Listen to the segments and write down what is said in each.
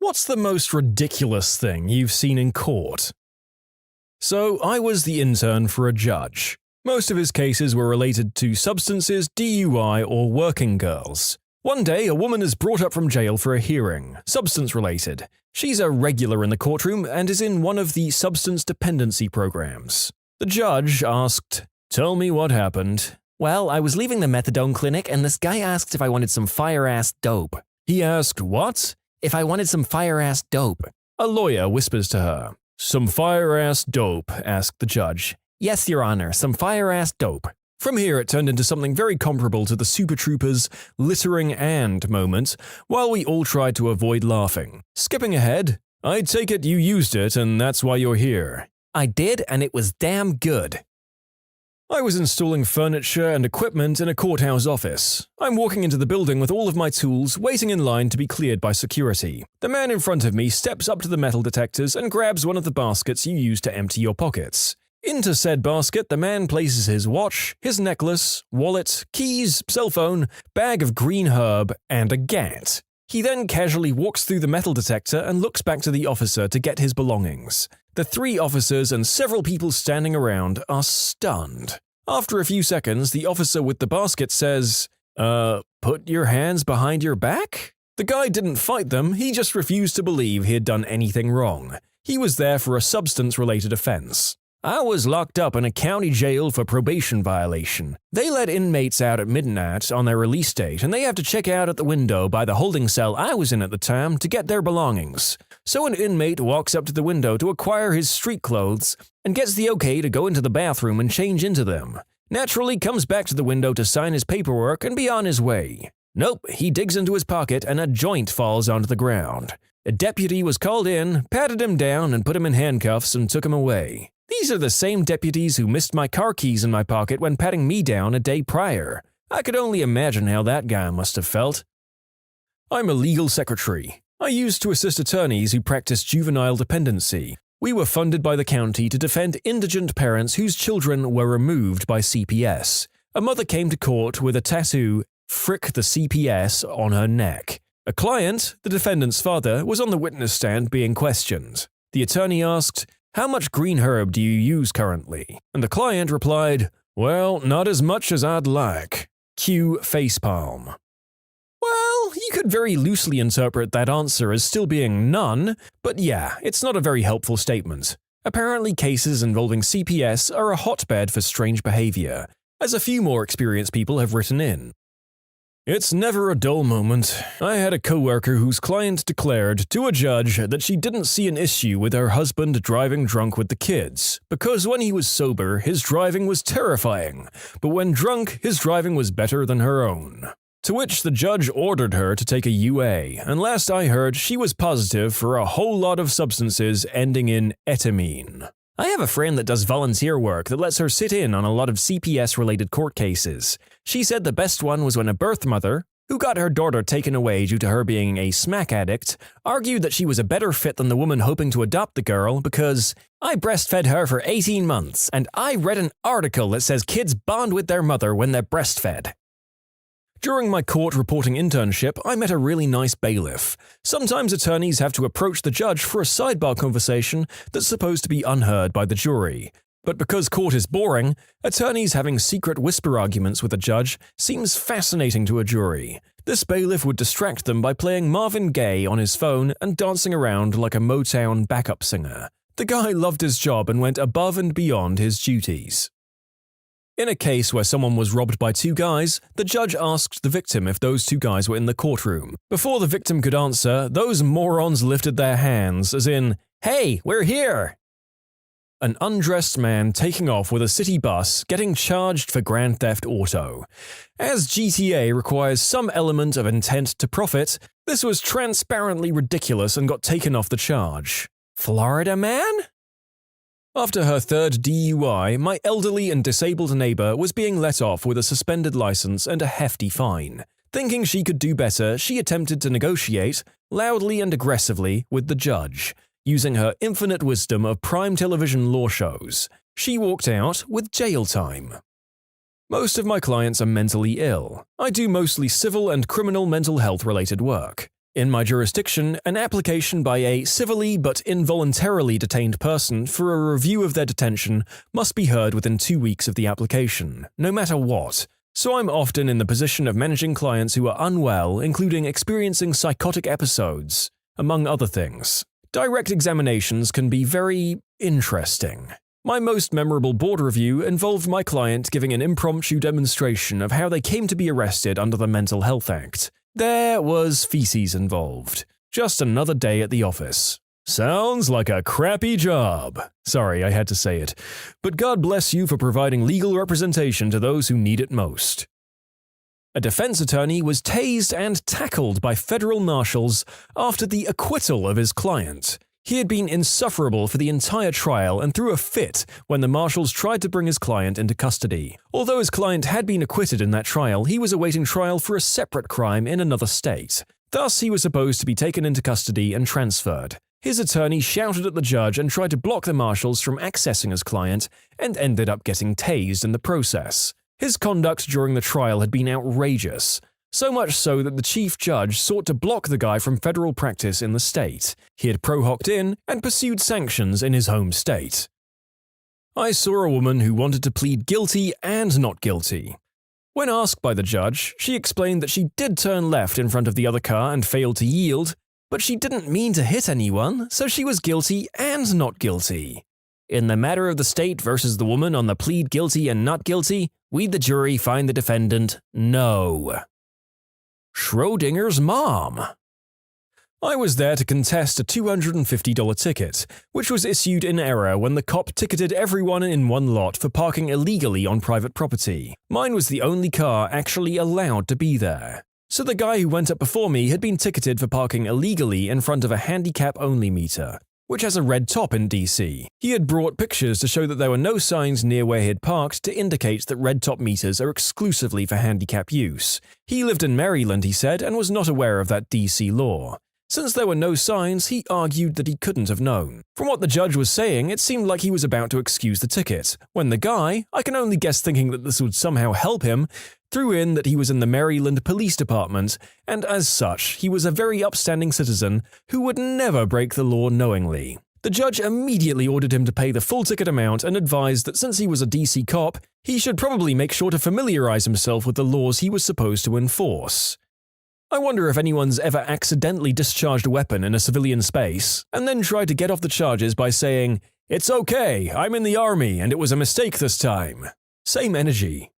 What's the most ridiculous thing you've seen in court? So, I was the intern for a judge. Most of his cases were related to substances, DUI, or working girls. One day, a woman is brought up from jail for a hearing, substance-related. She's a regular in the courtroom and is in one of the substance dependency programs. The judge asked, "Tell me what happened." "Well, I was leaving the methadone clinic and this guy asked if I wanted some fire-ass dope." He asked what? "If I wanted some fire-ass dope." A lawyer whispers to her. "Some fire-ass dope?" asked the judge. "Yes, Your Honor, some fire-ass dope." From here it turned into something very comparable to the Super Troopers' littering and moment, while we all tried to avoid laughing. Skipping ahead, I take it you used it and that's why you're here. "I did, and it was damn good." I was installing furniture and equipment in a courthouse office. I'm walking into the building with all of my tools, waiting in line to be cleared by security. The man in front of me steps up to the metal detectors and grabs one of the baskets you use to empty your pockets. Into said basket, the man places his watch, his necklace, wallet, keys, cell phone, bag of green herb, and a gat. He then casually walks through the metal detector and looks back to the officer to get his belongings. The 3 officers and several people standing around are stunned. After a few seconds, the officer with the basket says, "Put your hands behind your back?" The guy didn't fight them, he just refused to believe he had done anything wrong. He was there for a substance-related offense. I was locked up in a county jail for probation violation. They let inmates out at midnight on their release date, and they have to check out at the window by the holding cell I was in at the time to get their belongings. So an inmate walks up to the window to acquire his street clothes and gets the okay to go into the bathroom and change into them. Naturally comes back to the window to sign his paperwork and be on his way. Nope, he digs into his pocket and a joint falls onto the ground. A deputy was called in, patted him down, and put him in handcuffs and took him away. These are the same deputies who missed my car keys in my pocket when patting me down a day prior. I could only imagine how that guy must have felt. I'm a legal secretary. I used to assist attorneys who practice juvenile dependency. We were funded by the county to defend indigent parents whose children were removed by CPS. A mother came to court with a tattoo, "Frick the CPS," on her neck. A client, the defendant's father, was on the witness stand being questioned. The attorney asked, "How much green herb do you use currently?" And the client replied, "Well, not as much as I'd like." Cue facepalm. Well, you could very loosely interpret that answer as still being none, but yeah, it's not a very helpful statement. Apparently cases involving CPS are a hotbed for strange behavior, as a few more experienced people have written in. It's never a dull moment. I had a coworker whose client declared to a judge that she didn't see an issue with her husband driving drunk with the kids, because when he was sober, his driving was terrifying, but when drunk, his driving was better than her own. To which the judge ordered her to take a UA, and last I heard, she was positive for a whole lot of substances ending in etamine. I have a friend that does volunteer work that lets her sit in on a lot of CPS-related court cases. She said the best one was when a birth mother, who got her daughter taken away due to her being a smack addict, argued that she was a better fit than the woman hoping to adopt the girl because, "I breastfed her for 18 months, and I read an article that says kids bond with their mother when they're breastfed." During my court reporting internship, I met a really nice bailiff. Sometimes attorneys have to approach the judge for a sidebar conversation that's supposed to be unheard by the jury. But because court is boring, attorneys having secret whisper arguments with a judge seems fascinating to a jury. This bailiff would distract them by playing Marvin Gaye on his phone and dancing around like a Motown backup singer. The guy loved his job and went above and beyond his duties. In a case where someone was robbed by 2 guys, the judge asked the victim if those 2 guys were in the courtroom. Before the victim could answer, those morons lifted their hands, as in, "Hey, we're here!" An undressed man taking off with a city bus getting charged for Grand Theft Auto. As GTA requires some element of intent to profit, this was transparently ridiculous and got taken off the charge. Florida man? After her 3rd DUI, my elderly and disabled neighbor was being let off with a suspended license and a hefty fine. Thinking she could do better, she attempted to negotiate, loudly and aggressively, with the judge, using her infinite wisdom of prime television law shows. She walked out with jail time. Most of my clients are mentally ill. I do mostly civil and criminal mental health related work. In my jurisdiction, an application by a civilly but involuntarily detained person for a review of their detention must be heard within 2 weeks of the application, no matter what. So I'm often in the position of managing clients who are unwell, including experiencing psychotic episodes, among other things. Direct examinations can be very interesting. My most memorable board review involved my client giving an impromptu demonstration of how they came to be arrested under the Mental Health Act. There was feces involved. Just another day at the office. Sounds like a crappy job. Sorry, I had to say it. But God bless you for providing legal representation to those who need it most. A defense attorney was tased and tackled by federal marshals after the acquittal of his client. He had been insufferable for the entire trial and threw a fit when the marshals tried to bring his client into custody. Although his client had been acquitted in that trial, he was awaiting trial for a separate crime in another state. Thus, he was supposed to be taken into custody and transferred. His attorney shouted at the judge and tried to block the marshals from accessing his client, and ended up getting tased in the process. His conduct during the trial had been outrageous. So much so that the chief judge sought to block the guy from federal practice in the state. He had pro-hocked in and pursued sanctions in his home state. I saw a woman who wanted to plead guilty and not guilty. When asked by the judge, she explained that she did turn left in front of the other car and failed to yield, but she didn't mean to hit anyone, so she was guilty and not guilty. In the matter of the state versus the woman on the plead guilty and not guilty, we the jury find the defendant no. Schrodinger's mom. I was there to contest a $250 ticket, which was issued in error when the cop ticketed everyone in one lot for parking illegally on private property. Mine was the only car actually allowed to be there. So the guy who went up before me had been ticketed for parking illegally in front of a handicap-only meter, which has a red top in DC. He had brought pictures to show that there were no signs near where he had parked to indicate that red top meters are exclusively for handicap use. He lived in Maryland, he said, and was not aware of that DC law. Since there were no signs, he argued that he couldn't have known. From what the judge was saying, it seemed like he was about to excuse the ticket, when the guy, I can only guess thinking that this would somehow help him, threw in that he was in the Maryland Police Department, and as such, he was a very upstanding citizen who would never break the law knowingly. The judge immediately ordered him to pay the full ticket amount and advised that since he was a DC cop, he should probably make sure to familiarize himself with the laws he was supposed to enforce. I wonder if anyone's ever accidentally discharged a weapon in a civilian space, and then tried to get off the charges by saying, "It's okay, I'm in the army and it was a mistake this time." Same energy.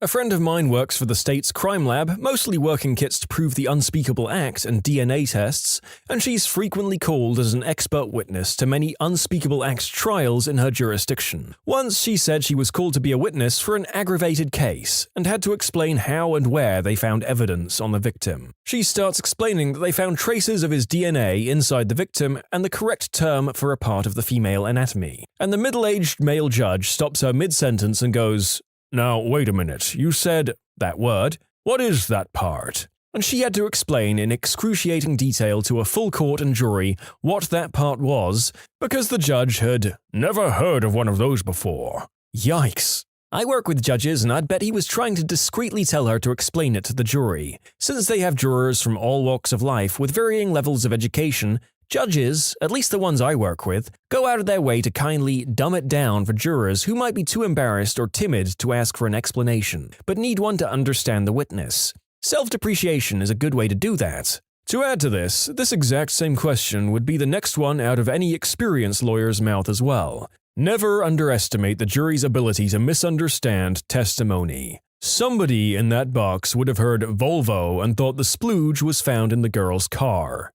A friend of mine works for the state's crime lab, mostly working kits to prove the unspeakable act and DNA tests, and she's frequently called as an expert witness to many unspeakable act trials in her jurisdiction. Once she said she was called to be a witness for an aggravated case, and had to explain how and where they found evidence on the victim. She starts explaining that they found traces of his DNA inside the victim and the correct term for a part of the female anatomy. And the middle-aged male judge stops her mid-sentence and goes, "Now, wait a minute, you said that word. What is that part?" And she had to explain in excruciating detail to a full court and jury what that part was, because the judge had never heard of one of those before. Yikes. I work with judges, and I'd bet he was trying to discreetly tell her to explain it to the jury. Since they have jurors from all walks of life with varying levels of education, judges, at least the ones I work with, go out of their way to kindly dumb it down for jurors who might be too embarrassed or timid to ask for an explanation, but need one to understand the witness. Self-depreciation is a good way to do that. To add to this exact same question would be the next one out of any experienced lawyer's mouth as well. Never underestimate the jury's ability to misunderstand testimony. Somebody in that box would have heard Volvo and thought the splooge was found in the girl's car.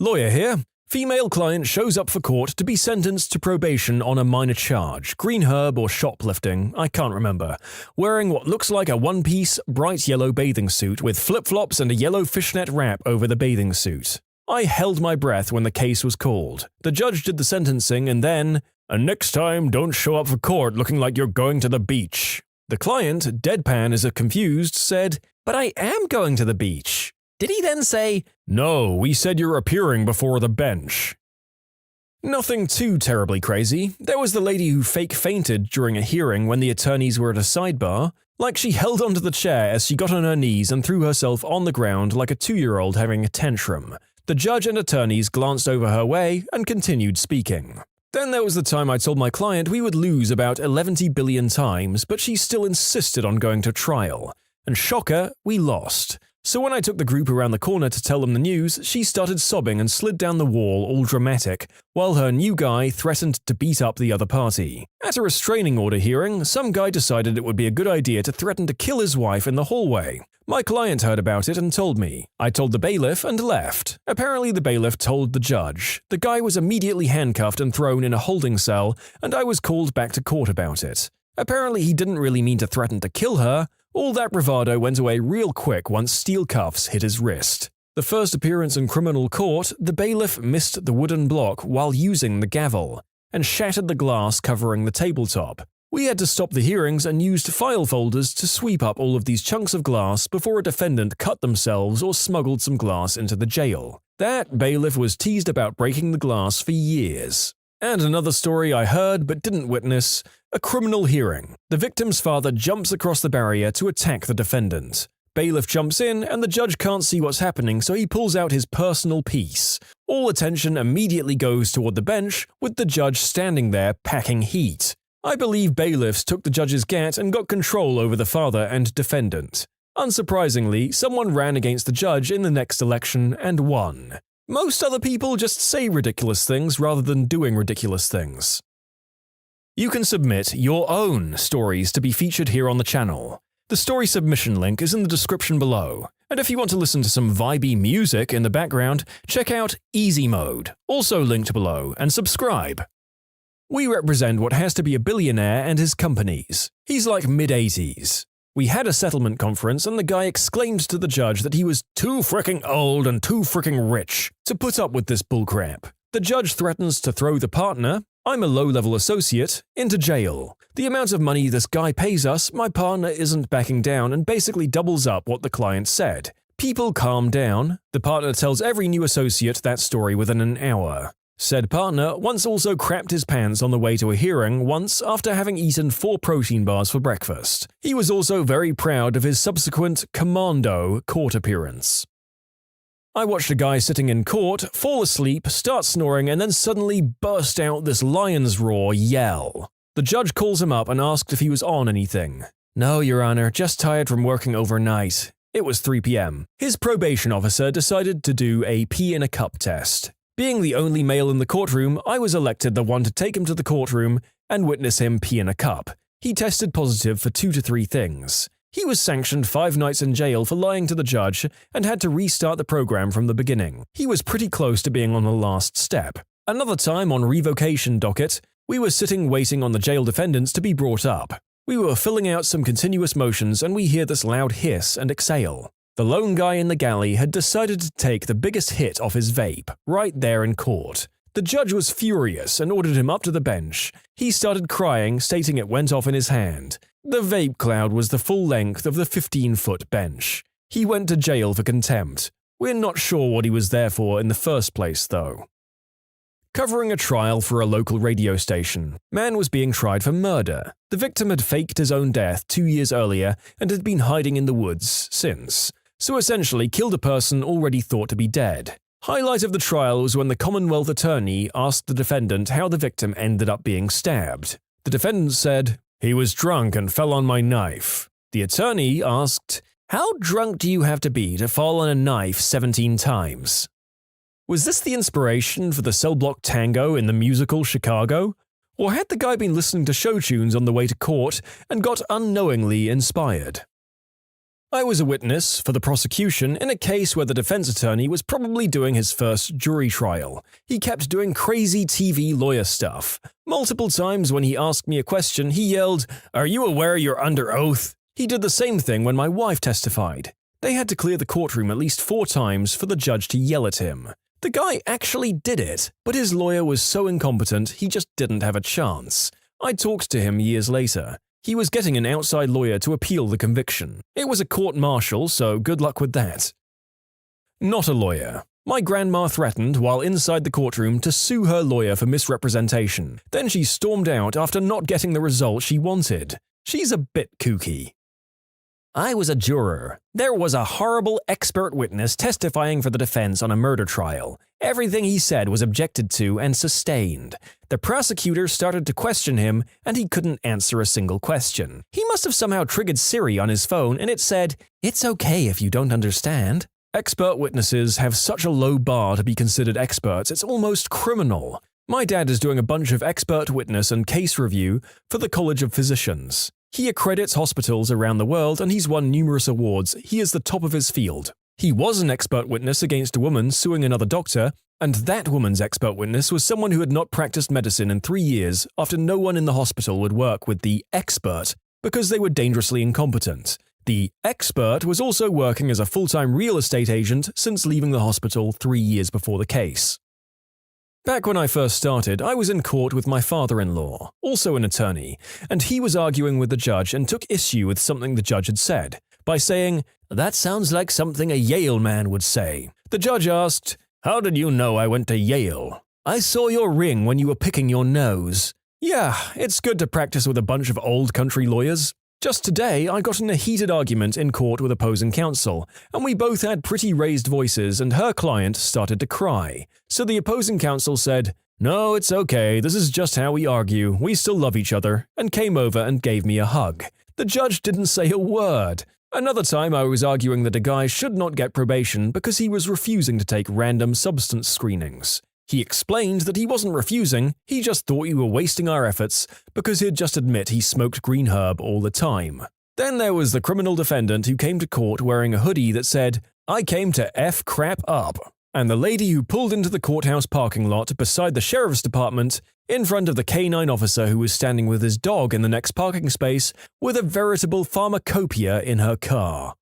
Lawyer here. Female client shows up for court to be sentenced to probation on a minor charge, green herb or shoplifting, I can't remember, wearing what looks like a one-piece, bright yellow bathing suit with flip-flops and a yellow fishnet wrap over the bathing suit. I held my breath when the case was called. The judge did the sentencing and then, "And next time, don't show up for court looking like you're going to the beach." The client, deadpan as if confused, said, "But I am going to the beach." Did he then say, "No, we said you're appearing before the bench"? Nothing too terribly crazy. There was the lady who fake fainted during a hearing when the attorneys were at a sidebar. Like she held onto the chair as she got on her knees and threw herself on the ground like a 2-year-old having a tantrum. The judge and attorneys glanced over her way and continued speaking. Then there was the time I told my client we would lose about 11 billion times, but she still insisted on going to trial. And shocker, we lost. So when I took the group around the corner to tell them the news, she started sobbing and slid down the wall all dramatic, while her new guy threatened to beat up the other party. At a restraining order hearing, some guy decided it would be a good idea to threaten to kill his wife in the hallway. My client heard about it and told me. I told the bailiff and left. Apparently the bailiff told the judge. The guy was immediately handcuffed and thrown in a holding cell, and I was called back to court about it. Apparently he didn't really mean to threaten to kill her. All that bravado went away real quick once steel cuffs hit his wrist. The first appearance in criminal court, the bailiff missed the wooden block while using the gavel, and shattered the glass covering the tabletop. We had to stop the hearings and used file folders to sweep up all of these chunks of glass before a defendant cut themselves or smuggled some glass into the jail. That bailiff was teased about breaking the glass for years. And another story I heard but didn't witness, a criminal hearing. The victim's father jumps across the barrier to attack the defendant. Bailiff jumps in and the judge can't see what's happening, so he pulls out his personal piece. All attention immediately goes toward the bench, with the judge standing there packing heat. I believe bailiffs took the judge's gat and got control over the father and defendant. Unsurprisingly, someone ran against the judge in the next election and won. Most other people just say ridiculous things rather than doing ridiculous things. You can submit your own stories to be featured here on the channel. The story submission link is in the description below. And if you want to listen to some vibey music in the background, check out Easy Mode, also linked below, and subscribe. We represent what has to be a billionaire and his companies. He's like mid-80s. We had a settlement conference and the guy exclaimed to the judge that he was too fricking old and too fricking rich to put up with this bullcrap. The judge threatens to throw the partner, I'm a low-level associate, into jail. The amount of money this guy pays us, my partner isn't backing down and basically doubles up what the client said. People calm down. The partner tells every new associate that story within an hour. Said partner once also crapped his pants on the way to a hearing once after having eaten 4 protein bars for breakfast. He was also very proud of his subsequent commando court appearance. I watched a guy sitting in court fall asleep, start snoring, and then suddenly burst out this lion's roar yell. The judge calls him up and asked if he was on anything. No, Your Honor, just tired from working overnight. It was 3 p.m. His probation officer decided to do a pee in a cup test. Being the only male in the courtroom, I was elected the one to take him to the courtroom and witness him pee in a cup. He tested positive for 2 to 3 things. He was sanctioned 5 nights in jail for lying to the judge and had to restart the program from the beginning. He was pretty close to being on the last step. Another time on revocation docket, we were sitting waiting on the jail defendants to be brought up. We were filling out some continuous motions and we hear this loud hiss and exhale. The lone guy in the galley had decided to take the biggest hit off his vape, right there in court. The judge was furious and ordered him up to the bench. He started crying, stating it went off in his hand. The vape cloud was the full length of the 15-foot bench. He went to jail for contempt. We're not sure what he was there for in the first place, though. Covering a trial for a local radio station. Man was being tried for murder. The victim had faked his own death 2 years earlier and had been hiding in the woods since. So essentially killed a person already thought to be dead. Highlight of the trial was when the Commonwealth attorney asked the defendant how the victim ended up being stabbed. The defendant said, "He was drunk and fell on my knife." The attorney asked, "How drunk do you have to be to fall on a knife 17 times?" Was this the inspiration for the cell block tango in the musical Chicago? Or had the guy been listening to show tunes on the way to court and got unknowingly inspired? I was a witness for the prosecution in a case where the defense attorney was probably doing his first jury trial. He kept doing crazy TV lawyer stuff. Multiple times when he asked me a question, he yelled, "Are you aware you're under oath?" He did the same thing when my wife testified. They had to clear the courtroom at least 4 times for the judge to yell at him. The guy actually did it, but his lawyer was so incompetent he just didn't have a chance. I talked to him years later. He was getting an outside lawyer to appeal the conviction. It was a court-martial, so good luck with that. Not a lawyer. My grandma threatened, while inside the courtroom, to sue her lawyer for misrepresentation. Then she stormed out after not getting the result she wanted. She's a bit kooky. I was a juror. There was a horrible expert witness testifying for the defense on a murder trial. Everything he said was objected to and sustained. The prosecutor started to question him, and he couldn't answer a single question. He must have somehow triggered Siri on his phone, and it said, "It's okay if you don't understand." Expert witnesses have such a low bar to be considered experts, it's almost criminal. My dad is doing a bunch of expert witness and case review for the College of Physicians. He accredits hospitals around the world and he's won numerous awards. He is the top of his field. He was an expert witness against a woman suing another doctor, and that woman's expert witness was someone who had not practiced medicine in 3 years after no one in the hospital would work with the expert because they were dangerously incompetent. The expert was also working as a full-time real estate agent since leaving the hospital 3 years before the case. Back when I first started, I was in court with my father-in-law, also an attorney, and he was arguing with the judge and took issue with something the judge had said, by saying, "That sounds like something a Yale man would say." The judge asked, "How did you know I went to Yale?" "I saw your ring when you were picking your nose." Yeah, it's good to practice with a bunch of old country lawyers. Just today, I got in a heated argument in court with opposing counsel, and we both had pretty raised voices and her client started to cry. So the opposing counsel said, "No, it's okay, this is just how we argue, we still love each other," and came over and gave me a hug. The judge didn't say a word. Another time I was arguing that a guy should not get probation because he was refusing to take random substance screenings. He explained that he wasn't refusing, he just thought we were wasting our efforts because he'd just admit he smoked green herb all the time. Then there was the criminal defendant who came to court wearing a hoodie that said, "I came to F crap up," and the lady who pulled into the courthouse parking lot beside the sheriff's department in front of the K9 officer who was standing with his dog in the next parking space with a veritable pharmacopoeia in her car.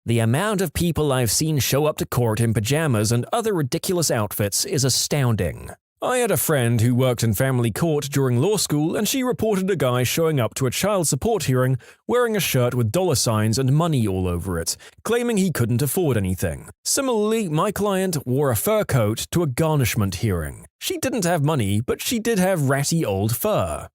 The amount of people I've seen show up to court in pajamas and other ridiculous outfits is astounding. I had a friend who worked in family court during law school and she reported a guy showing up to a child support hearing wearing a shirt with dollar signs and money all over it, claiming he couldn't afford anything. Similarly, my client wore a fur coat to a garnishment hearing. She didn't have money, but she did have ratty old fur.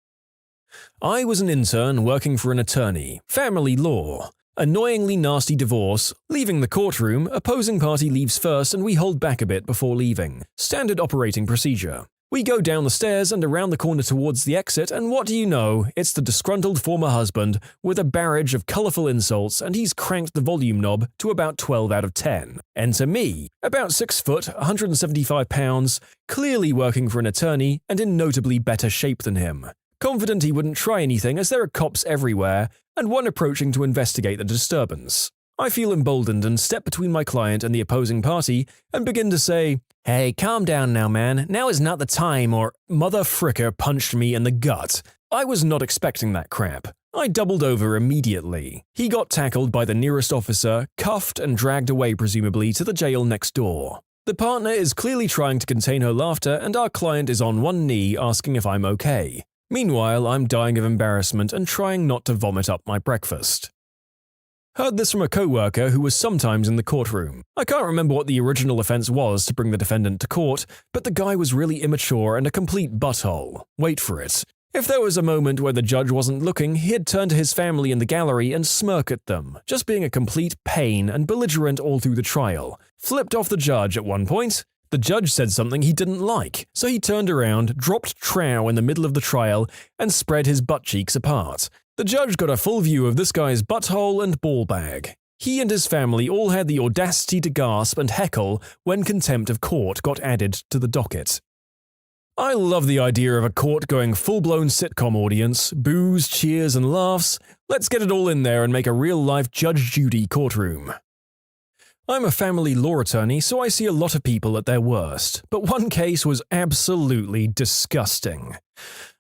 I was an intern working for an attorney, family law. Annoyingly nasty divorce. Leaving the courtroom, opposing party leaves first and we hold back a bit before leaving. Standard operating procedure. We go down the stairs and around the corner towards the exit, and what do you know, it's the disgruntled former husband with a barrage of colourful insults, and he's cranked the volume knob to about 12 out of 10. Enter me, about 6 foot, 175 pounds, clearly working for an attorney and in notably better shape than him. Confident he wouldn't try anything as there are cops everywhere, and one approaching to investigate the disturbance. I feel emboldened and step between my client and the opposing party and begin to say, "Hey, calm down now, man. Now is not the time," or "Mother fricker punched me in the gut." I was not expecting that crap. I doubled over immediately. He got tackled by the nearest officer, cuffed and dragged away presumably to the jail next door. The partner is clearly trying to contain her laughter and our client is on one knee asking if I'm okay. Meanwhile, I'm dying of embarrassment and trying not to vomit up my breakfast. Heard this from a co-worker who was sometimes in the courtroom. I can't remember what the original offense was to bring the defendant to court, but the guy was really immature and a complete butthole. Wait for it. If there was a moment where the judge wasn't looking, he'd turn to his family in the gallery and smirk at them, just being a complete pain and belligerent all through the trial. Flipped off the judge at one point. The judge said something he didn't like, so he turned around, dropped trow in the middle of the trial, and spread his butt cheeks apart. The judge got a full view of this guy's butthole and ball bag. He and his family all had the audacity to gasp and heckle when contempt of court got added to the docket. I love the idea of a court going full-blown sitcom audience, boos, cheers, and laughs. Let's get it all in there and make a real-life Judge Judy courtroom. I'm a family law attorney, so I see a lot of people at their worst, but one case was absolutely disgusting.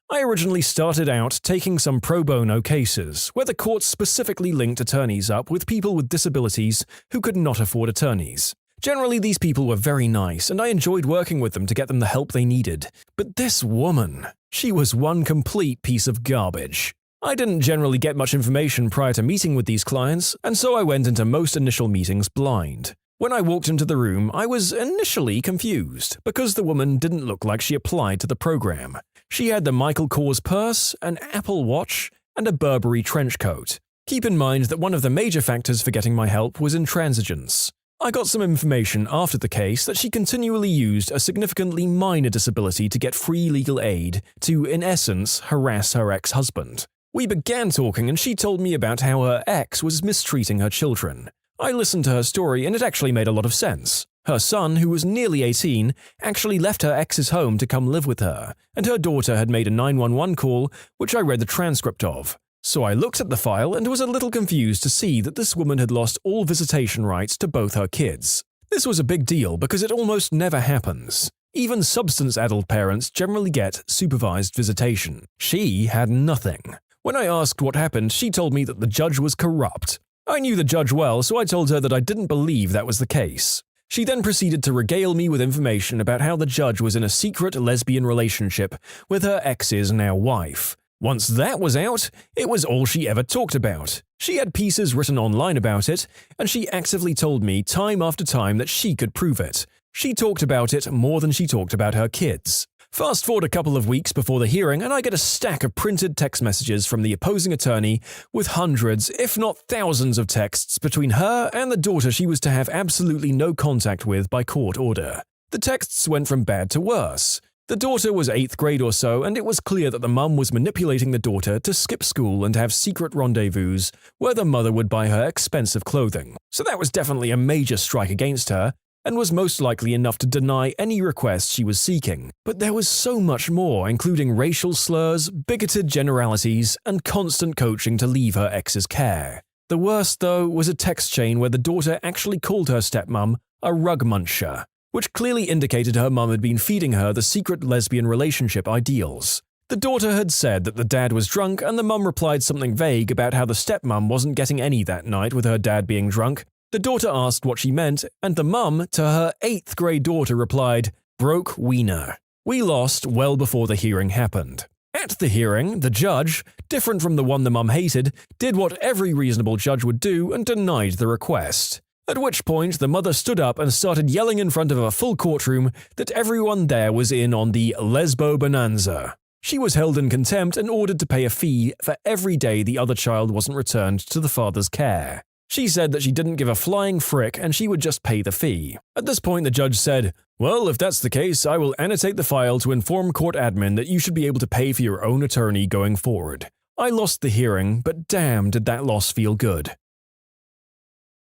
I originally started out taking some pro bono cases, where the courts specifically linked attorneys up with people with disabilities who could not afford attorneys. Generally, these people were very nice, and I enjoyed working with them to get them the help they needed. But this woman, she was one complete piece of garbage. I didn't generally get much information prior to meeting with these clients, and so I went into most initial meetings blind. When I walked into the room, I was initially confused, because the woman didn't look like she applied to the program. She had the Michael Kors purse, an Apple Watch, and a Burberry trench coat. Keep in mind that one of the major factors for getting my help was intransigence. I got some information after the case that she continually used a significantly minor disability to get free legal aid to, in essence, harass her ex-husband. We began talking and she told me about how her ex was mistreating her children. I listened to her story and it actually made a lot of sense. Her son, who was nearly 18, actually left her ex's home to come live with her, and her daughter had made a 911 call, which I read the transcript of. So I looked at the file and was a little confused to see that this woman had lost all visitation rights to both her kids. This was a big deal because it almost never happens. Even substance-addled parents generally get supervised visitation. She had nothing. When I asked what happened, she told me that the judge was corrupt. I knew the judge well, so I told her that I didn't believe that was the case. She then proceeded to regale me with information about how the judge was in a secret lesbian relationship with her ex's now wife. Once that was out, it was all she ever talked about. She had pieces written online about it, and she actively told me time after time that she could prove it. She talked about it more than she talked about her kids. Fast forward a couple of weeks before the hearing, and I get a stack of printed text messages from the opposing attorney with hundreds, if not thousands of texts between her and the daughter she was to have absolutely no contact with by court order. The texts went from bad to worse. The daughter was 8th grade or so, and it was clear that the mum was manipulating the daughter to skip school and have secret rendezvous where the mother would buy her expensive clothing. So that was definitely a major strike against her, and was most likely enough to deny any request she was seeking. But there was so much more, including racial slurs, bigoted generalities, and constant coaching to leave her ex's care. The worst, though, was a text chain where the daughter actually called her stepmom a rug muncher, which clearly indicated her mum had been feeding her the secret lesbian relationship ideals. The daughter had said that the dad was drunk, and the mum replied something vague about how the stepmom wasn't getting any that night with her dad being drunk. The daughter asked what she meant, and the mum, to her 8th grade daughter, replied, "Broke wiener." We lost well before the hearing happened. At the hearing, the judge, different from the one the mum hated, did what every reasonable judge would do and denied the request. At which point, the mother stood up and started yelling in front of a full courtroom that everyone there was in on the lesbo bonanza. She was held in contempt and ordered to pay a fee for every day the other child wasn't returned to the father's care. She said that she didn't give a flying frick and she would just pay the fee. At this point, the judge said, "Well, if that's the case, I will annotate the file to inform court admin that you should be able to pay for your own attorney going forward." I lost the hearing, but damn did that loss feel good.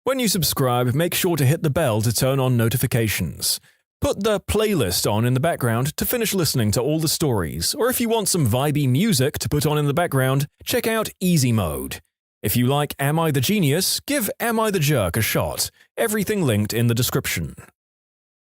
When you subscribe, make sure to hit the bell to turn on notifications. Put the playlist on in the background to finish listening to all the stories, or if you want some vibey music to put on in the background, check out Easy Mode. If you like Am I the Genius, give Am I the Jerk a shot. Everything linked in the description.